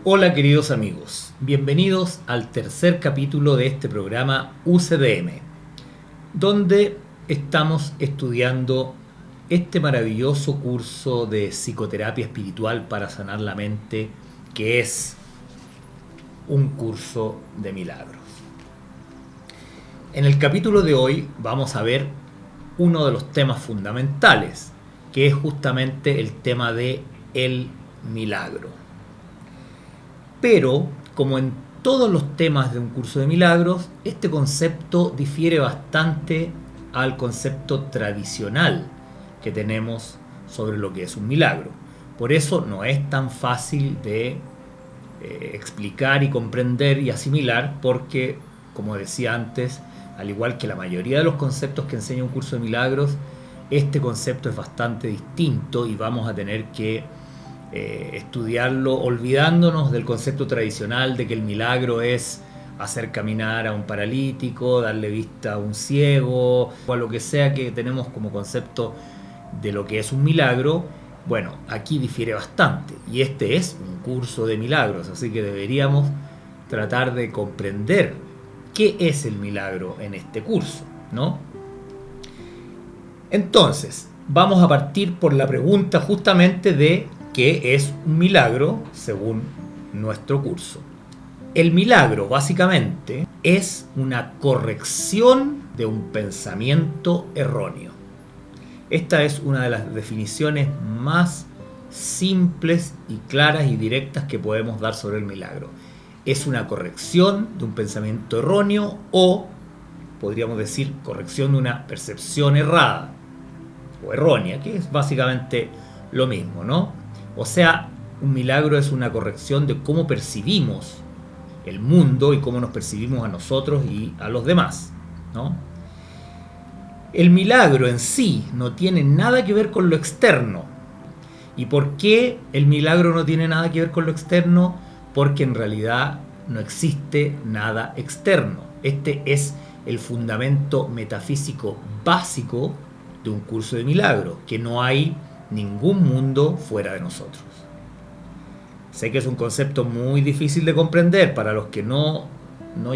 Hola queridos amigos, bienvenidos al tercer capítulo de este programa UCDM, donde estamos estudiando este maravilloso curso de psicoterapia espiritual para sanar la mente, que es un curso de milagros. En el capítulo de hoy vamos a ver uno de los temas fundamentales, que es justamente el tema de el milagro. Pero, como en todos los temas de un curso de milagros, este concepto difiere bastante al concepto tradicional que tenemos sobre lo que es un milagro. Por eso no es tan fácil de explicar y comprender y asimilar, porque, como decía antes, al igual que la mayoría de los conceptos que enseña un curso de milagros, este concepto es bastante distinto y vamos a tener que estudiarlo olvidándonos del concepto tradicional de que el milagro es hacer caminar a un paralítico, darle vista a un ciego o a lo que sea que tenemos como concepto de lo que es un milagro. Bueno, aquí difiere bastante y este es un curso de milagros, así que deberíamos tratar de comprender qué es el milagro en este curso, ¿no? Entonces, vamos a partir por la pregunta justamente de qué es un milagro según nuestro curso. El milagro, básicamente, es una corrección de un pensamiento erróneo. Esta es una de las definiciones más simples y claras y directas que podemos dar sobre el milagro. Es una corrección de un pensamiento erróneo o, podríamos decir, corrección de una percepción errada o errónea, que es básicamente lo mismo, ¿no? O sea, un milagro es una corrección de cómo percibimos el mundo y cómo nos percibimos a nosotros y a los demás, ¿no? El milagro en sí no tiene nada que ver con lo externo. ¿Y por qué el milagro no tiene nada que ver con lo externo? Porque en realidad no existe nada externo. Este es el fundamento metafísico básico de un curso de milagro, que no hay ningún mundo fuera de nosotros. Sé que es un concepto muy difícil de comprender para los que no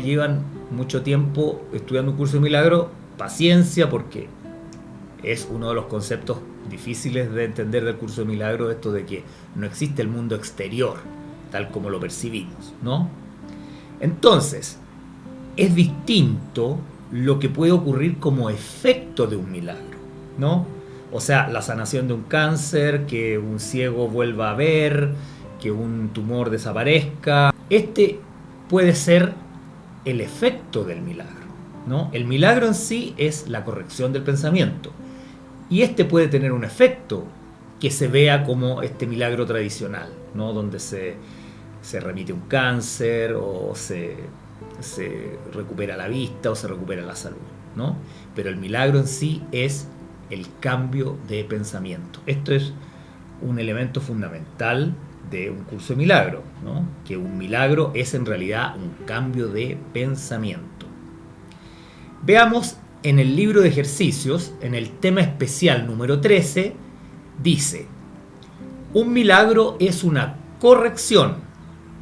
llevan mucho tiempo estudiando un curso de milagro. Paciencia, porque es uno de los conceptos difíciles de entender del curso de milagro, esto de que no existe el mundo exterior tal como lo percibimos, ¿no? Entonces, es distinto lo que puede ocurrir como efecto de un milagro, ¿no? O sea, la sanación de un cáncer, que un ciego vuelva a ver, que un tumor desaparezca. Este puede ser el efecto del milagro, ¿no? El milagro en sí es la corrección del pensamiento. Y este puede tener un efecto que se vea como este milagro tradicional, ¿no? Donde se remite un cáncer o se recupera la vista o se recupera la salud, ¿no? Pero el milagro en sí es el cambio de pensamiento. Esto es un elemento fundamental de un curso de milagro, ¿no? Que un milagro es en realidad un cambio de pensamiento. Veamos en el libro de ejercicios, en el tema especial número 13, dice: un milagro es una corrección,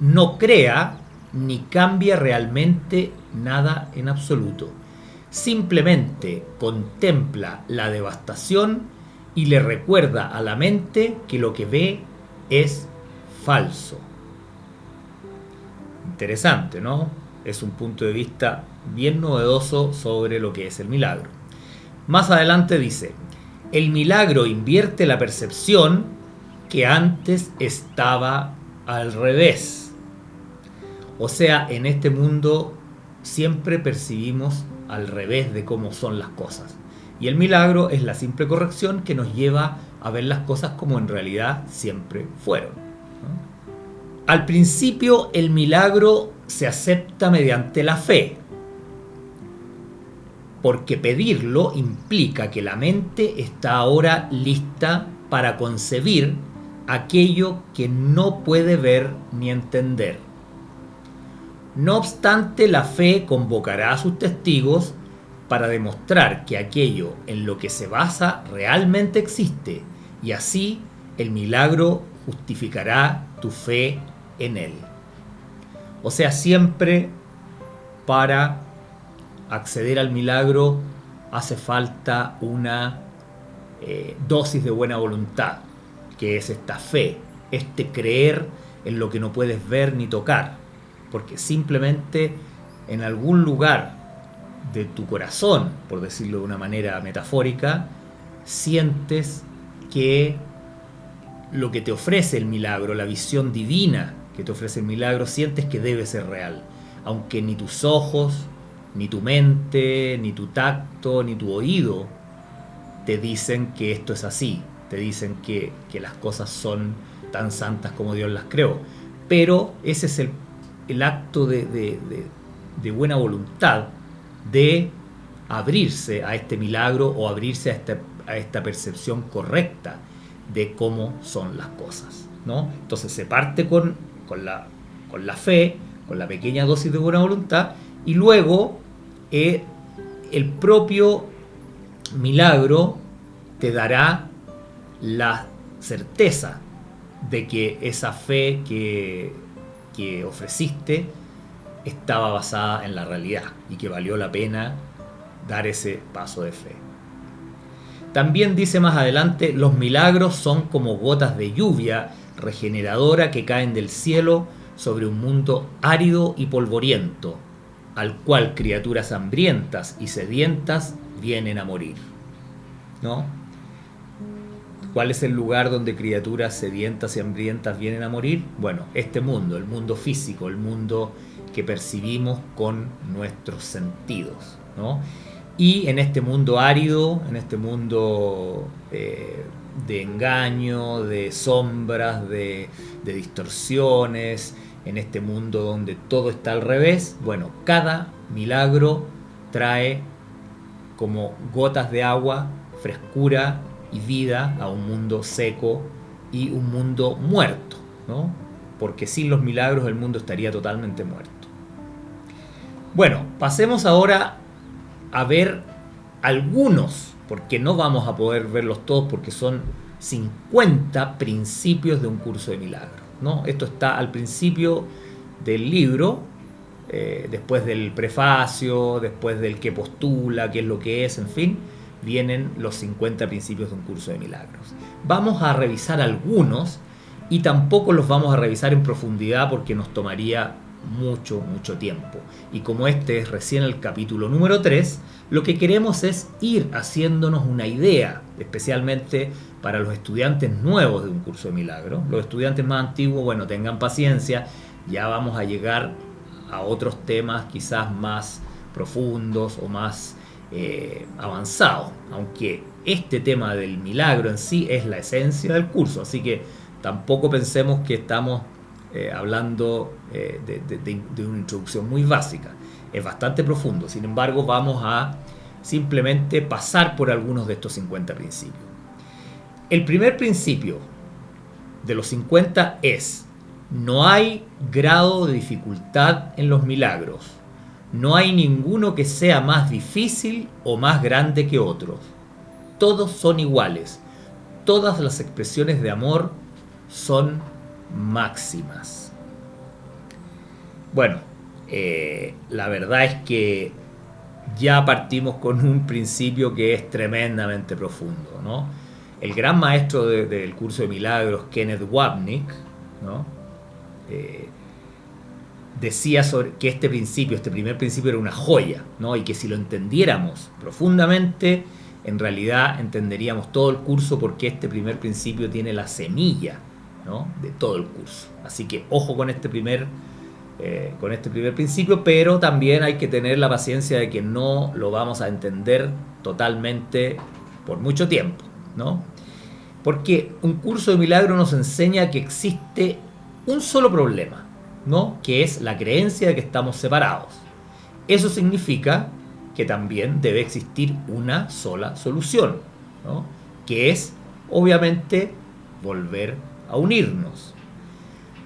no crea ni cambia realmente nada en absoluto. Simplemente contempla la devastación y le recuerda a la mente que lo que ve es falso. Interesante, ¿no? Es un punto de vista bien novedoso sobre lo que es el milagro. Más adelante dice: el milagro invierte la percepción que antes estaba al revés. O sea, en este mundo siempre percibimos al revés de cómo son las cosas. Y el milagro es la simple corrección que nos lleva a ver las cosas como en realidad siempre fueron, ¿no? Al principio el milagro se acepta mediante la fe, porque pedirlo implica que la mente está ahora lista para concebir aquello que no puede ver ni entender. No obstante, la fe convocará a sus testigos para demostrar que aquello en lo que se basa realmente existe, y así el milagro justificará tu fe en él. O sea, siempre para acceder al milagro hace falta una dosis de buena voluntad, que es esta fe, este creer en lo que no puedes ver ni tocar, porque simplemente en algún lugar de tu corazón, por decirlo de una manera metafórica, sientes que lo que te ofrece el milagro, la visión divina que te ofrece el milagro, sientes que debe ser real, aunque ni tus ojos, ni tu mente, ni tu tacto, ni tu oído te dicen que esto es así, te dicen que las cosas son tan santas como Dios las creó. Pero ese es el acto de buena voluntad, de abrirse a este milagro o abrirse a esta percepción correcta de cómo son las cosas, ¿no? Entonces se parte con la fe, con la pequeña dosis de buena voluntad, y luego el propio milagro te dará la certeza de que esa fe que ofreciste estaba basada en la realidad y que valió la pena dar ese paso de fe. También dice más adelante, los milagros son como gotas de lluvia regeneradora que caen del cielo sobre un mundo árido y polvoriento, al cual criaturas hambrientas y sedientas vienen a morir, ¿no? ¿Cuál es el lugar donde criaturas sedientas y hambrientas vienen a morir? Bueno, este mundo, el mundo físico, el mundo que percibimos con nuestros sentidos, ¿no? Y en este mundo árido, en este mundo de engaño, de sombras, de distorsiones, en este mundo donde todo está al revés, bueno, cada milagro trae como gotas de agua, frescura y vida a un mundo seco y un mundo muerto, ¿no? Porque sin los milagros el mundo estaría totalmente muerto. Bueno, pasemos ahora a ver algunos, porque no vamos a poder verlos todos porque son 50 principios de un curso de milagros, ¿no? Esto está al principio del libro, después del prefacio, después del que postula, qué es lo que es, en fin, vienen los 50 principios de un curso de milagros. Vamos a revisar algunos y tampoco los vamos a revisar en profundidad porque nos tomaría mucho tiempo. Y como este es recién el capítulo número 3, lo que queremos es ir haciéndonos una idea, especialmente para los estudiantes nuevos de un curso de milagros. Los estudiantes más antiguos, bueno, tengan paciencia, ya vamos a llegar a otros temas quizás más profundos o más avanzados, aunque este tema del milagro en sí es la esencia del curso, así que tampoco pensemos que estamos hablando de una introducción muy básica. Es bastante profundo, sin embargo vamos a simplemente pasar por algunos de estos 50 principios. El primer principio de los 50 es: no hay grado de dificultad en los milagros. No hay ninguno que sea más difícil o más grande que otros. Todos son iguales. Todas las expresiones de amor son máximas. Bueno, la verdad es que ya partimos con un principio que es tremendamente profundo, ¿no? El gran maestro del curso de milagros, Kenneth Wapnick, ¿no? Decía sobre que este primer principio era una joya, ¿no? Y que si lo entendiéramos profundamente, en realidad entenderíamos todo el curso, porque este primer principio tiene la semilla, ¿no? De todo el curso. Así que ojo con este primer principio, pero también hay que tener la paciencia de que no lo vamos a entender totalmente por mucho tiempo, ¿no? Porque un curso de milagro nos enseña que existe un solo problema, ¿no? Que es la creencia de que estamos separados. Eso significa que también debe existir una sola solución, ¿no? Que es, obviamente, volver a unirnos.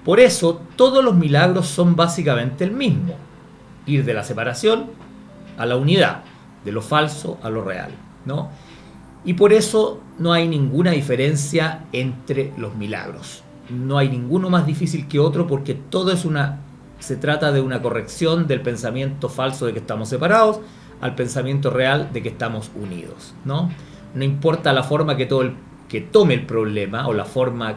Por eso, todos los milagros son básicamente el mismo: ir de la separación a la unidad, de lo falso a lo real, ¿no? Y por eso no hay ninguna diferencia entre los milagros. No hay ninguno más difícil que otro, porque todo es una se trata de una corrección del pensamiento falso de que estamos separados al pensamiento real de que estamos unidos, ¿no? No importa la forma que tome el problema o la forma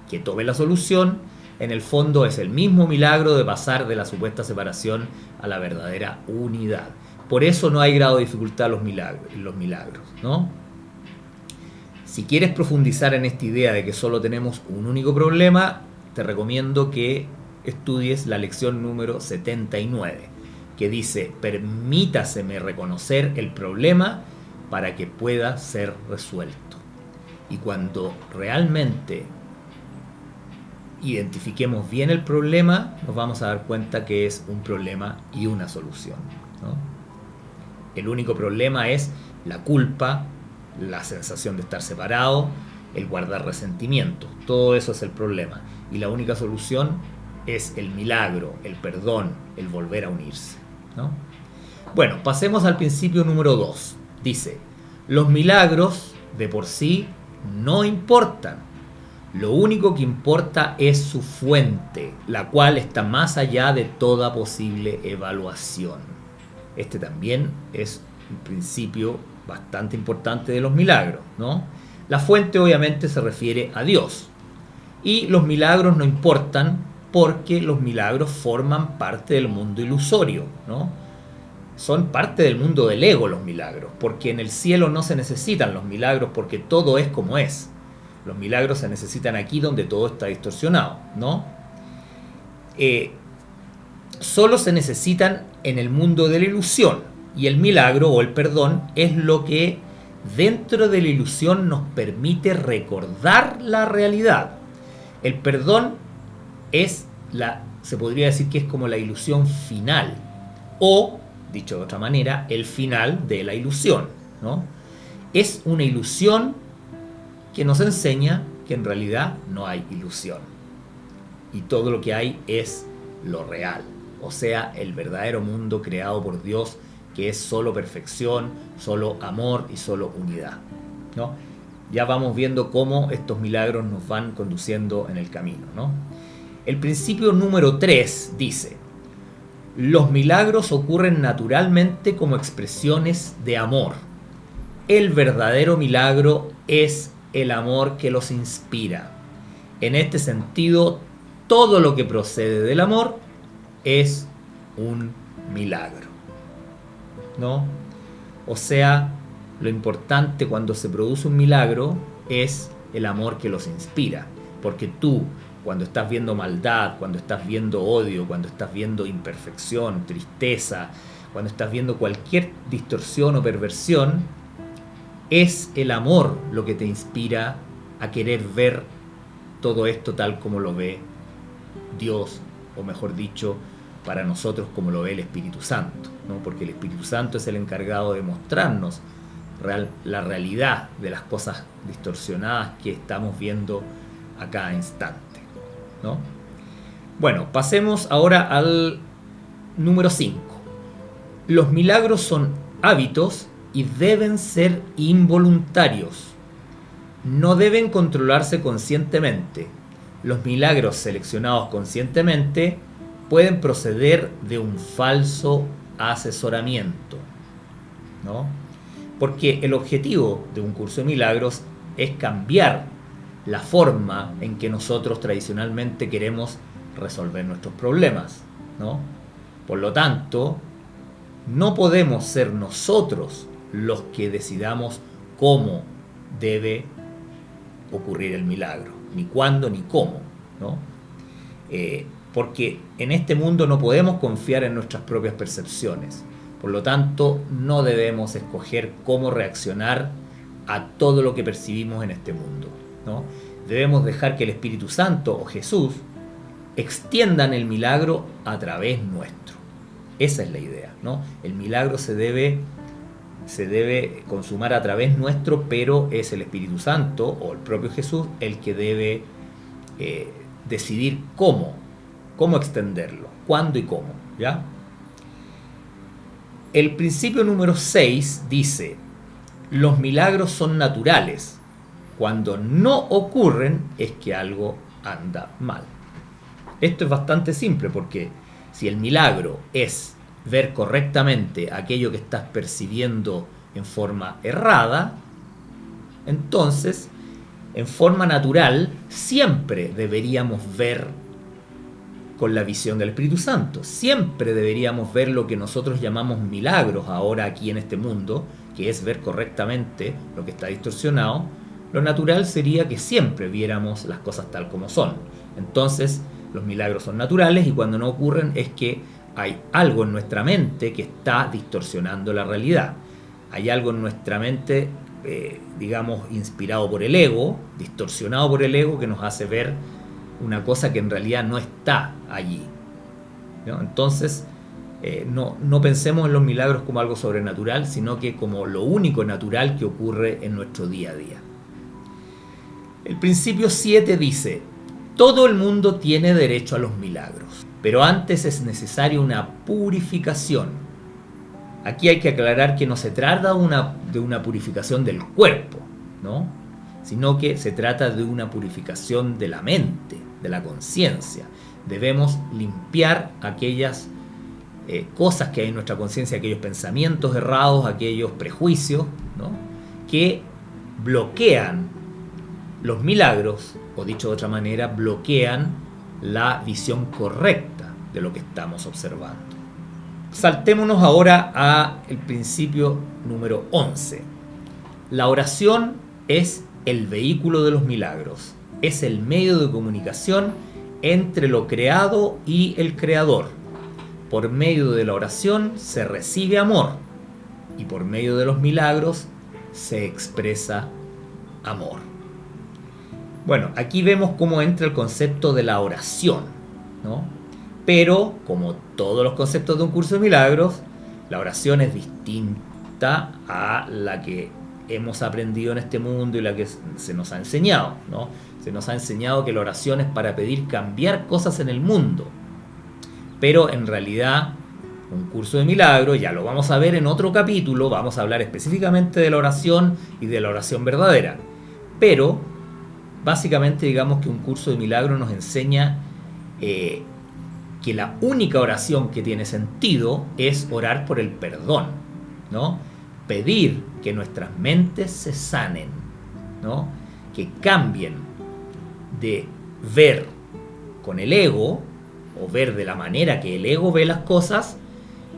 que tome la solución, en el fondo es el mismo milagro de pasar de la supuesta separación a la verdadera unidad. Por eso no hay grado de dificultad en los milagros, ¿no? Si quieres profundizar en esta idea de que solo tenemos un único problema, te recomiendo que estudies la lección número 79, que dice: permítaseme reconocer el problema para que pueda ser resuelto. Y cuando realmente identifiquemos bien el problema, nos vamos a dar cuenta que es un problema y una solución, ¿no? El único problema es la culpa, la sensación de estar separado, el guardar resentimiento. Todo eso es el problema. Y la única solución es el milagro, el perdón, el volver a unirse, ¿no? Bueno, pasemos al principio número 2. Dice: los milagros de por sí no importan. Lo único que importa es su fuente, la cual está más allá de toda posible evaluación. Este también es un principio bastante importante de los milagros, ¿no? La fuente obviamente se refiere a Dios. Y los milagros no importan porque los milagros forman parte del mundo ilusorio, ¿no? Son parte del mundo del ego los milagros, porque en el cielo no se necesitan los milagros porque todo es como es. Los milagros se necesitan aquí donde todo está distorsionado, ¿no? Solo se necesitan en el mundo de la ilusión, y el milagro o el perdón es lo que dentro de la ilusión nos permite recordar la realidad. El perdón se podría decir que es como la ilusión final, o, dicho de otra manera, el final de la ilusión, ¿no? Es una ilusión que nos enseña que en realidad no hay ilusión, y todo lo que hay es lo real, o sea, el verdadero mundo creado por Dios, que es solo perfección, solo amor y solo unidad, ¿no? Ya vamos viendo cómo estos milagros nos van conduciendo en el camino, ¿no? El principio número 3 dice: los milagros ocurren naturalmente como expresiones de amor. El verdadero milagro es el amor que los inspira. En este sentido, todo lo que procede del amor es un milagro, ¿no? O sea, lo importante cuando se produce un milagro es el amor que los inspira, porque tú, cuando estás viendo maldad, cuando estás viendo odio, cuando estás viendo imperfección, tristeza, cuando estás viendo cualquier distorsión o perversión, es el amor lo que te inspira a querer ver todo esto tal como lo ve Dios, o mejor dicho, para nosotros como lo ve el Espíritu Santo, ¿no? Porque el Espíritu Santo es el encargado de mostrarnos la realidad de las cosas distorsionadas que estamos viendo a cada instante, ¿no? Bueno, pasemos ahora al número 5. Los milagros son hábitos y deben ser involuntarios. No deben controlarse conscientemente. Los milagros seleccionados conscientemente pueden proceder de un falso asesoramiento, ¿no? Porque el objetivo de un curso de milagros es cambiar la forma en que nosotros tradicionalmente queremos resolver nuestros problemas, ¿no? Por lo tanto, no podemos ser nosotros los que decidamos cómo debe ocurrir el milagro, ni cuándo ni cómo, ¿no? Porque en este mundo no podemos confiar en nuestras propias percepciones. Por lo tanto, no debemos escoger cómo reaccionar a todo lo que percibimos en este mundo, ¿no? Debemos dejar que el Espíritu Santo o Jesús extiendan el milagro a través nuestro. Esa es la idea, ¿no? El milagro se debe consumar a través nuestro, pero es el Espíritu Santo o el propio Jesús el que debe decidir cómo extenderlo, cuándo y cómo, ¿ya? El principio número 6 dice: los milagros son naturales. Cuando no ocurren es que algo anda mal. Esto es bastante simple porque Si el milagro es ver correctamente aquello que estás percibiendo en forma errada, entonces, en forma natural, siempre deberíamos ver con la visión del Espíritu Santo. Siempre deberíamos ver lo que nosotros llamamos milagros ahora aquí en este mundo, que es ver correctamente lo que está distorsionado. Lo natural sería que siempre viéramos las cosas tal como son. Entonces, los milagros son naturales y cuando no ocurren es que hay algo en nuestra mente que está distorsionando la realidad. Hay algo en nuestra mente, digamos, inspirado por el ego, distorsionado por el ego, que nos hace ver una cosa que en realidad no está allí, ¿no? Entonces, no pensemos en los milagros como algo sobrenatural, sino que como lo único natural que ocurre en nuestro día a día. El principio 7 dice: todo el mundo tiene derecho a los milagros, pero antes es necesaria una purificación. Aquí hay que aclarar que no se trata de una purificación del cuerpo, ¿no? Sino que se trata de una purificación de la mente, de la conciencia. Debemos limpiar aquellas cosas que hay en nuestra conciencia, aquellos pensamientos errados, aquellos prejuicios, ¿no?, que bloquean los milagros, o dicho de otra manera, bloquean la visión correcta de lo que estamos observando. Saltémonos ahora al principio número 11. La oración es el vehículo de los milagros, es el medio de comunicación entre lo creado y el creador. Por medio de la oración se recibe amor y por medio de los milagros se expresa amor. Bueno, aquí vemos cómo entra el concepto de la oración, ¿no? Pero, como todos los conceptos de un curso de milagros, la oración es distinta a la que hemos aprendido en este mundo y la que se nos ha enseñado, ¿no? Se nos ha enseñado que la oración es para pedir cambiar cosas en el mundo. Pero en realidad, un curso de milagros, ya lo vamos a ver en otro capítulo, vamos a hablar específicamente de la oración y de la oración verdadera. Pero, básicamente digamos que un curso de milagros nos enseña que la única oración que tiene sentido es orar por el perdón, ¿no? Pedir que nuestras mentes se sanen, ¿no? Que cambien de ver con el ego o ver de la manera que el ego ve las cosas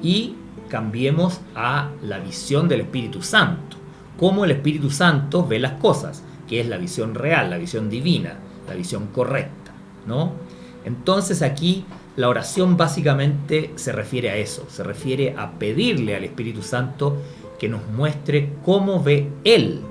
y cambiemos a la visión del Espíritu Santo, cómo el Espíritu Santo ve las cosas, que es la visión real, la visión divina, la visión correcta, ¿no? Entonces aquí la oración básicamente se refiere a eso, se refiere a pedirle al Espíritu Santo que nos muestre cómo ve Él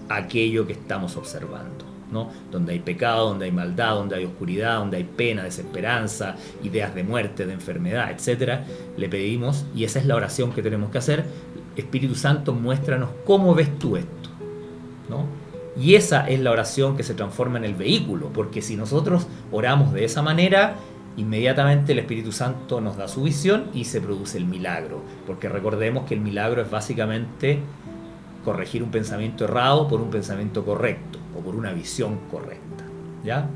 aquello que estamos observando, ¿no? Donde hay pecado, donde hay maldad, donde hay oscuridad, donde hay pena, desesperanza, ideas de muerte, de enfermedad, etc. Le pedimos, y esa es la oración que tenemos que hacer: Espíritu Santo, muéstranos cómo ves tú esto, ¿no? Y esa es la oración que se transforma en el vehículo, porque si nosotros oramos de esa manera, inmediatamente el Espíritu Santo nos da su visión y se produce el milagro, porque recordemos que el milagro es básicamente corregir un pensamiento errado por un pensamiento correcto o por una visión correcta, ¿ya?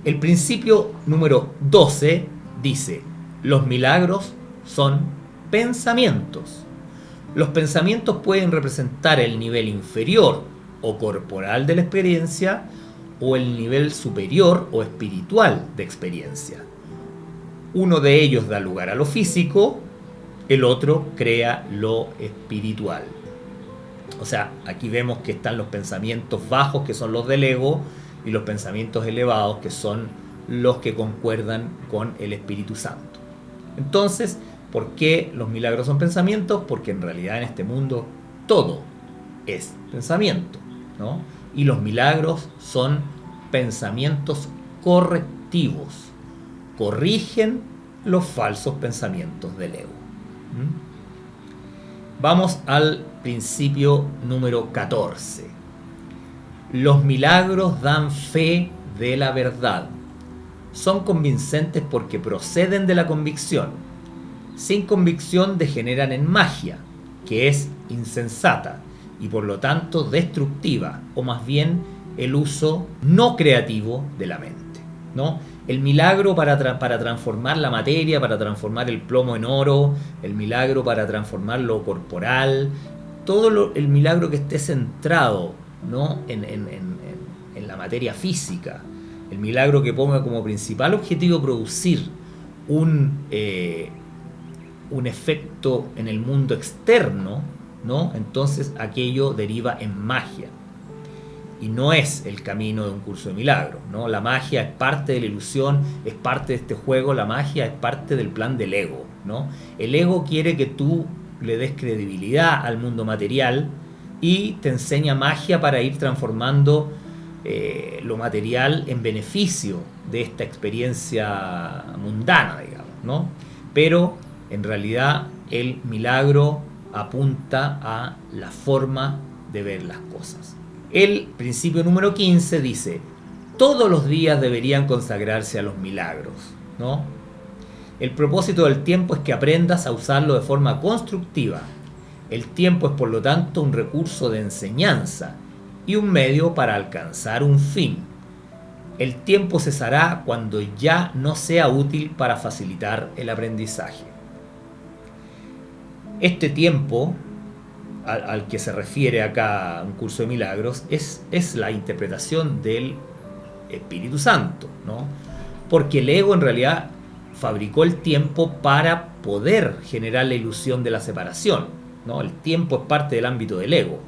El principio número 12 dice: los milagros son pensamientos. Los pensamientos pueden representar el nivel inferior o corporal de la experiencia o el nivel superior o espiritual de experiencia. Uno de ellos da lugar a lo físico, el otro crea lo espiritual. O sea, aquí vemos que están los pensamientos bajos, que son los del ego, y los pensamientos elevados, que son los que concuerdan con el Espíritu Santo. Entonces, ¿por qué los milagros son pensamientos? Porque en realidad en este mundo todo es pensamiento, ¿no? Y los milagros son pensamientos correctivos. Corrigen los falsos pensamientos del ego. Vamos al principio número 14. Los milagros dan fe de la verdad. Son convincentes porque proceden de la convicción. Sin convicción degeneran en magia, que es insensata y por lo tanto destructiva, o más bien el uso no creativo de la mente. ¿no? El milagro para transformar la materia, para transformar el plomo en oro, el milagro para transformar lo corporal, el milagro que esté centrado, ¿no? en la materia física, el milagro que ponga como principal objetivo producir un efecto en el mundo externo, ¿no? Entonces aquello deriva en magia. Y no es el camino de un curso de milagros, ¿no? La magia es parte de la ilusión, es parte de este juego, la magia es parte del plan del ego, ¿no? El ego quiere que tú le des credibilidad al mundo material y te enseña magia para ir transformando lo material en beneficio de esta experiencia mundana, digamos, ¿no? Pero en realidad el milagro apunta a la forma de ver las cosas. El principio número 15 dice: todos los días deberían consagrarse a los milagros, ¿no? El propósito del tiempo es que aprendas a usarlo de forma constructiva. El tiempo es por lo tanto un recurso de enseñanza y un medio para alcanzar un fin. El tiempo cesará cuando ya no sea útil para facilitar el aprendizaje. Este tiempo al que se refiere acá un curso de milagros es la interpretación del Espíritu Santo, ¿no? Porque el ego en realidad fabricó el tiempo para poder generar la ilusión de la separación, ¿no? El tiempo es parte del ámbito del ego,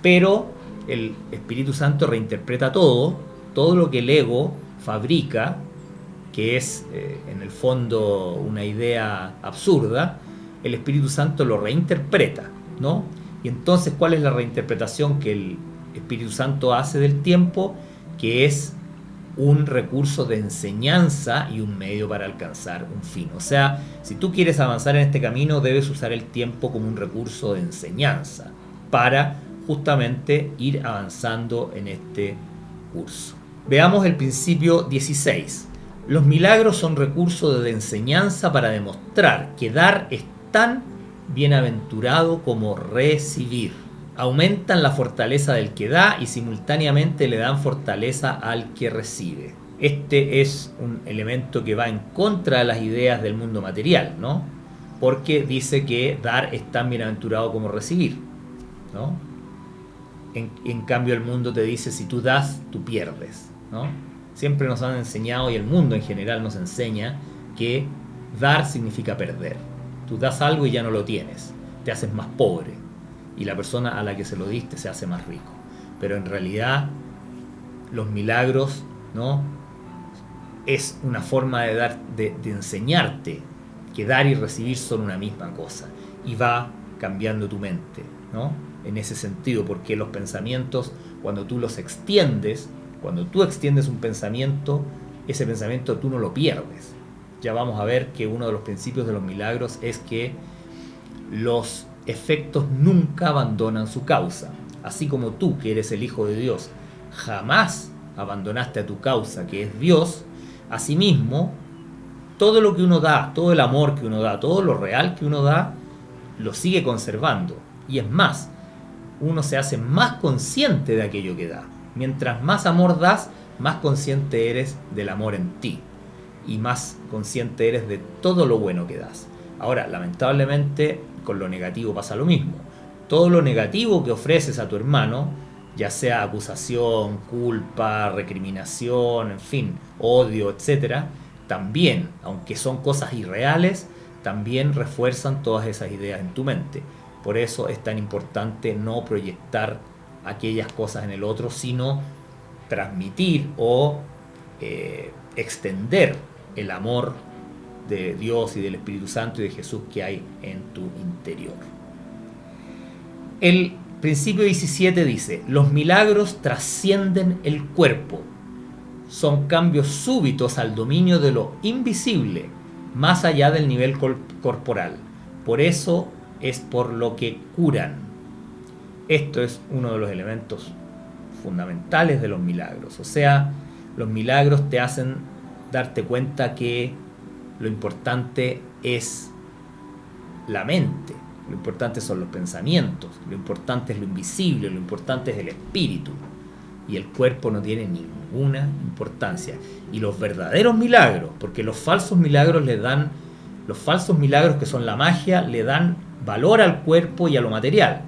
pero el Espíritu Santo reinterpreta todo lo que el ego fabrica, que es en el fondo una idea absurda. El Espíritu Santo lo reinterpreta, ¿no? Y entonces, ¿cuál es la reinterpretación que el Espíritu Santo hace del tiempo? Que es un recurso de enseñanza y un medio para alcanzar un fin. O sea, si tú quieres avanzar en este camino, debes usar el tiempo como un recurso de enseñanza para justamente ir avanzando en este curso. Veamos el principio 16. Los milagros son recursos de enseñanza para demostrar que dar es tan bienaventurado como recibir. Aumentan la fortaleza del que da y simultáneamente le dan fortaleza al que recibe. Este es un elemento que va en contra de las ideas del mundo material, ¿no? Porque dice que dar es tan bienaventurado como recibir, ¿no? En cambio el mundo te dice: si tú das, tú pierdes, ¿no? Siempre nos han enseñado, y el mundo en general nos enseña, que dar significa perder. Tú das algo y ya no lo tienes, te haces más pobre, y la persona a la que se lo diste se hace más rico. Pero en realidad los milagros, ¿no?, es una forma de dar, de enseñarte que dar y recibir son una misma cosa, y va cambiando tu mente, ¿no?, en ese sentido, porque los pensamientos, cuando tú los extiendes, cuando tú extiendes un pensamiento, ese pensamiento tú no lo pierdes. Ya vamos a ver que uno de los principios de los milagros es que los efectos nunca abandonan su causa. Así como tú, que eres el Hijo de Dios, jamás abandonaste a tu causa, que es Dios, asimismo, todo lo que uno da, todo el amor que uno da, todo lo real que uno da, lo sigue conservando. Y es más, uno se hace más consciente de aquello que da. Mientras más amor das, más consciente eres del amor en ti. Y más consciente eres de todo lo bueno que das. Ahora, lamentablemente, con lo negativo pasa lo mismo. Todo lo negativo que ofreces a tu hermano, ya sea acusación, culpa, recriminación, en fin, odio, etc., también, aunque son cosas irreales, también refuerzan todas esas ideas en tu mente. Por eso es tan importante no proyectar aquellas cosas en el otro, sino transmitir o extender el amor de Dios y del Espíritu Santo y de Jesús que hay en tu interior. El principio 17 dice: los milagros trascienden el cuerpo, son cambios súbitos al dominio de lo invisible, más allá del nivel corporal. Por eso es por lo que curan. Esto es uno de los elementos fundamentales de los milagros. O sea, los milagros te hacen darte cuenta que lo importante es la mente, lo importante son los pensamientos, lo importante es lo invisible, lo importante es el espíritu, y el cuerpo no tiene ningún ninguna importancia. Y los verdaderos milagros, porque los falsos milagros que son la magia, le dan valor al cuerpo y a lo material.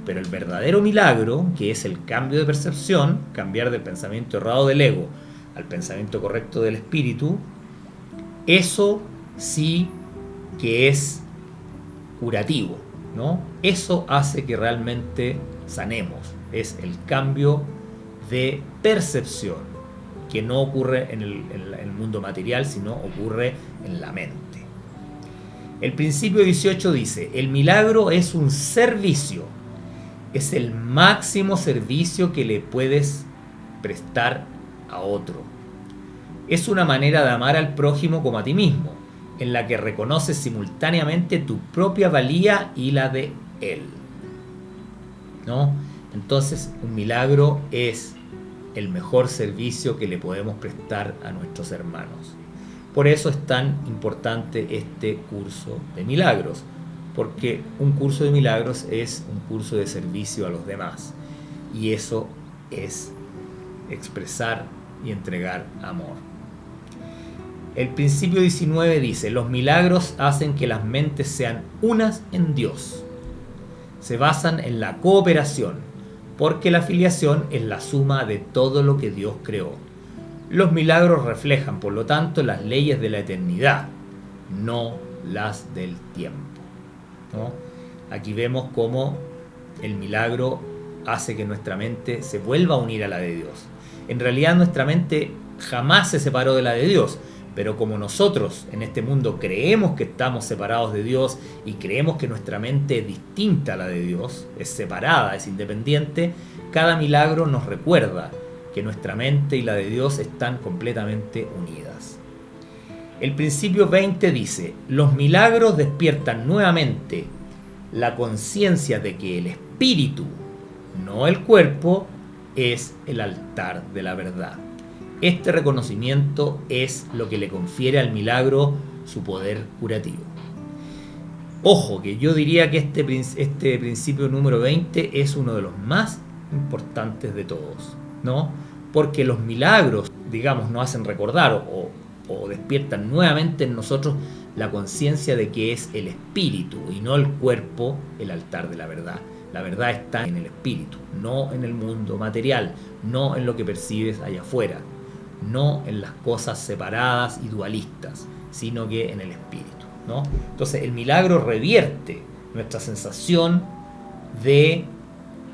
Pero el verdadero milagro, que es el cambio de percepción, cambiar del pensamiento errado del ego al pensamiento correcto del espíritu, eso sí que es curativo, ¿no? Eso hace que realmente sanemos. Es el cambio de percepción, que no ocurre en el mundo material, sino ocurre en la mente. El principio 18 dice: el milagro es un servicio, es el máximo servicio que le puedes prestar a otro. Es una manera de amar al prójimo como a ti mismo, en la que reconoces simultáneamente tu propia valía y la de él, ¿no? Entonces, un milagro es el mejor servicio que le podemos prestar a nuestros hermanos. Por eso es tan importante este curso de milagros, porque un curso de milagros es un curso de servicio a los demás, y eso es expresar y entregar amor. El principio 19 dice: los milagros hacen que las mentes sean unas en Dios. Se basan en la cooperación, porque la filiación es la suma de todo lo que Dios creó. Los milagros reflejan, por lo tanto, las leyes de la eternidad, no las del tiempo, ¿no? Aquí vemos cómo el milagro hace que nuestra mente se vuelva a unir a la de Dios. En realidad nuestra mente jamás se separó de la de Dios, pero como nosotros en este mundo creemos que estamos separados de Dios y creemos que nuestra mente es distinta a la de Dios, es separada, es independiente, cada milagro nos recuerda que nuestra mente y la de Dios están completamente unidas. El principio 20 dice: los milagros despiertan nuevamente la conciencia de que el espíritu, no el cuerpo, es el altar de la verdad. Este reconocimiento es lo que le confiere al milagro su poder curativo. Ojo, que yo diría que este principio número 20 es uno de los más importantes de todos, ¿no? Porque los milagros, digamos, nos hacen recordar o despiertan nuevamente en nosotros la conciencia de que es el espíritu y no el cuerpo el altar de la verdad. La verdad está en el espíritu, no en el mundo material, no en lo que percibes allá afuera, no en las cosas separadas y dualistas, sino que en el espíritu, ¿no? Entonces el milagro revierte nuestra sensación de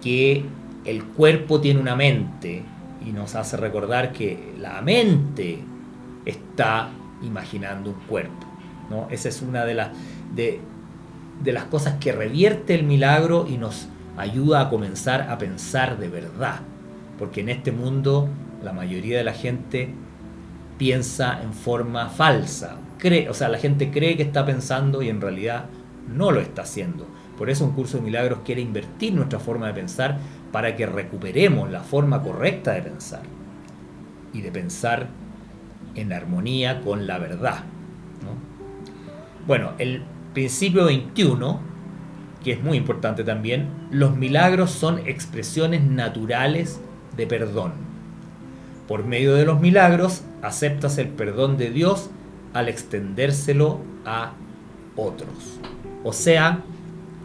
que el cuerpo tiene una mente y nos hace recordar que la mente está imaginando un cuerpo, ¿no? Esa es una de las cosas que revierte el milagro y nos ayuda a comenzar a pensar de verdad, porque en este mundo la mayoría de la gente piensa en forma falsa, la gente cree que está pensando y en realidad no lo está haciendo. Por eso un curso de milagros quiere invertir nuestra forma de pensar para que recuperemos la forma correcta de pensar y de pensar en armonía con la verdad, ¿no? Bueno, el principio 21, que es muy importante también: los milagros son expresiones naturales de perdón. Por medio de los milagros aceptas el perdón de Dios al extendérselo a otros. O sea,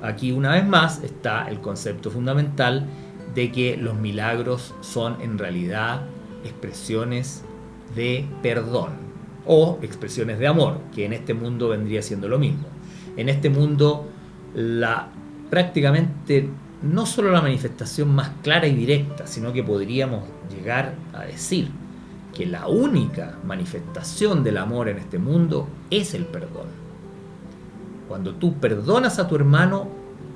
aquí una vez más está el concepto fundamental de que los milagros son en realidad expresiones de perdón o expresiones de amor, que en este mundo vendría siendo lo mismo. En este mundo prácticamente no solo la manifestación más clara y directa, sino que podríamos llegar a decir que la única manifestación del amor en este mundo es el perdón. Cuando tú perdonas a tu hermano,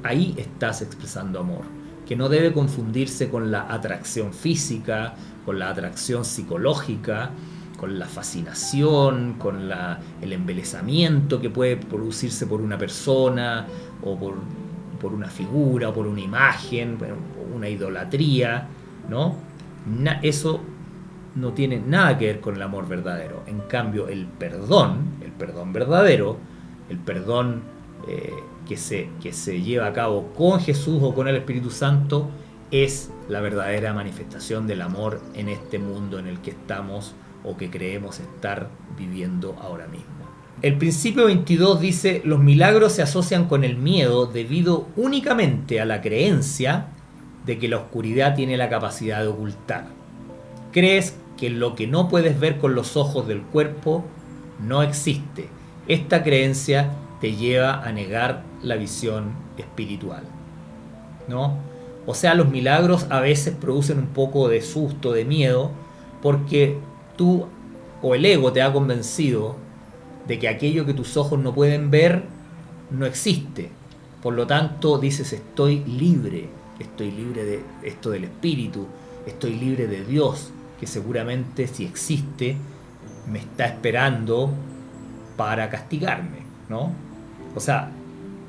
ahí estás expresando amor, que no debe confundirse con la atracción física, con la atracción psicológica, con la fascinación, con el embelesamiento que puede producirse por una persona o por una figura o por una imagen, una idolatría, ¿no? Eso no tiene nada que ver con el amor verdadero. En cambio, el perdón verdadero, el perdón que se lleva a cabo con Jesús o con el Espíritu Santo, es la verdadera manifestación del amor en este mundo en el que estamos o que creemos estar viviendo ahora mismo. El principio 22 dice: los milagros se asocian con el miedo debido únicamente a la creencia de que la oscuridad tiene la capacidad de ocultar. Crees que lo que no puedes ver con los ojos del cuerpo no existe. Esta creencia te lleva a negar la visión espiritual, ¿no? O sea, los milagros a veces producen un poco de susto, de miedo, porque tú o el ego te ha convencido de que aquello que tus ojos no pueden ver no existe. Por lo tanto, dices: estoy libre de esto del espíritu, estoy libre de Dios, que seguramente, si existe, me está esperando para castigarme, ¿no? O sea,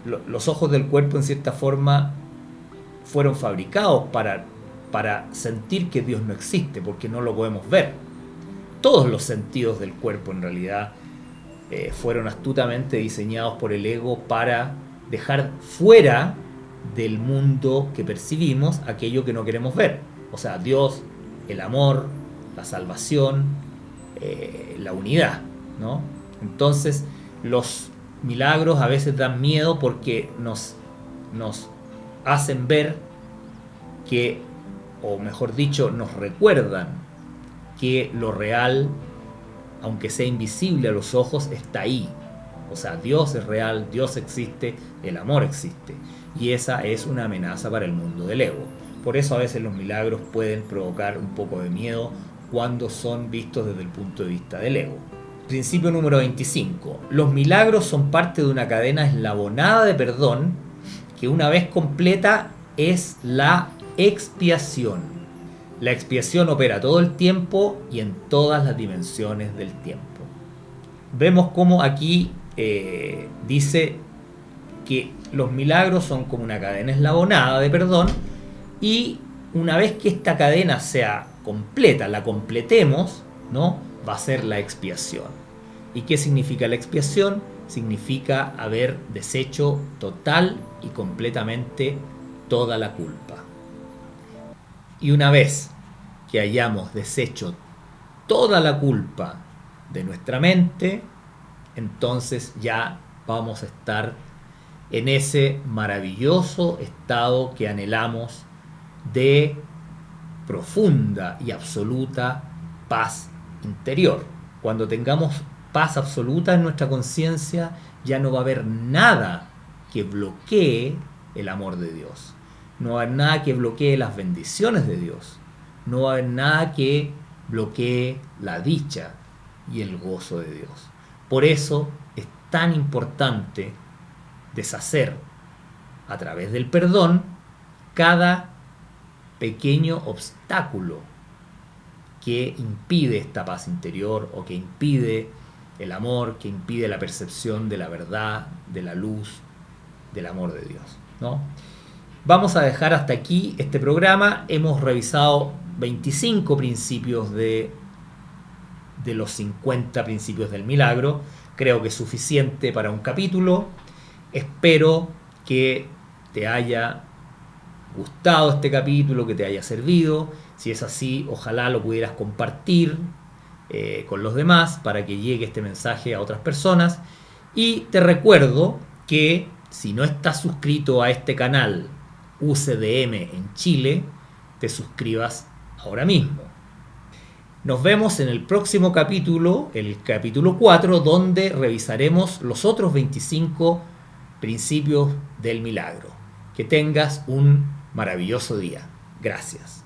los ojos del cuerpo en cierta forma fueron fabricados para sentir que Dios no existe, porque no lo podemos ver. Todos los sentidos del cuerpo en realidad fueron astutamente diseñados por el ego para dejar fuera del mundo que percibimos aquello que no queremos ver. O sea, Dios, el amor, la salvación, la unidad, ¿no? Entonces, los milagros a veces dan miedo porque nos hacen ver que, o mejor dicho, nos recuerdan que lo real, aunque sea invisible a los ojos, está ahí. O sea, Dios es real, Dios existe, el amor existe. Y esa es una amenaza para el mundo del ego. Por eso a veces los milagros pueden provocar un poco de miedo cuando son vistos desde el punto de vista del ego. Principio número 25. Los milagros son parte de una cadena eslabonada de perdón que, una vez completa, es la expiación. La expiación opera todo el tiempo y en todas las dimensiones del tiempo. Vemos cómo aquí dice que los milagros son como una cadena eslabonada de perdón, y una vez que esta cadena sea completa, la completemos, ¿no?, va a ser la expiación. ¿Y qué significa la expiación? Significa haber deshecho total y completamente toda la culpa. Y una vez que hayamos deshecho toda la culpa de nuestra mente, entonces ya vamos a estar en ese maravilloso estado que anhelamos de profunda y absoluta paz interior. Cuando tengamos paz absoluta en nuestra conciencia, ya no va a haber nada que bloquee el amor de Dios. No va a haber nada que bloquee las bendiciones de Dios. No va a haber nada que bloquee la dicha y el gozo de Dios. Por eso es tan importante deshacer a través del perdón cada pequeño obstáculo que impide esta paz interior, o que impide el amor, que impide la percepción de la verdad, de la luz, del amor de Dios, ¿no? Vamos a dejar hasta aquí este programa. Hemos revisado 25 principios de los 50 principios del milagro. Creo que es suficiente para un capítulo. Espero que te haya gustado este capítulo, que te haya servido. Si es así, ojalá lo pudieras compartir con los demás para que llegue este mensaje a otras personas. Y te recuerdo que si no estás suscrito a este canal UCDM en Chile, te suscribas ahora mismo. Nos vemos en el próximo capítulo, el capítulo 4, donde revisaremos los otros 25 principios del milagro. Que tengas un maravilloso día. Gracias.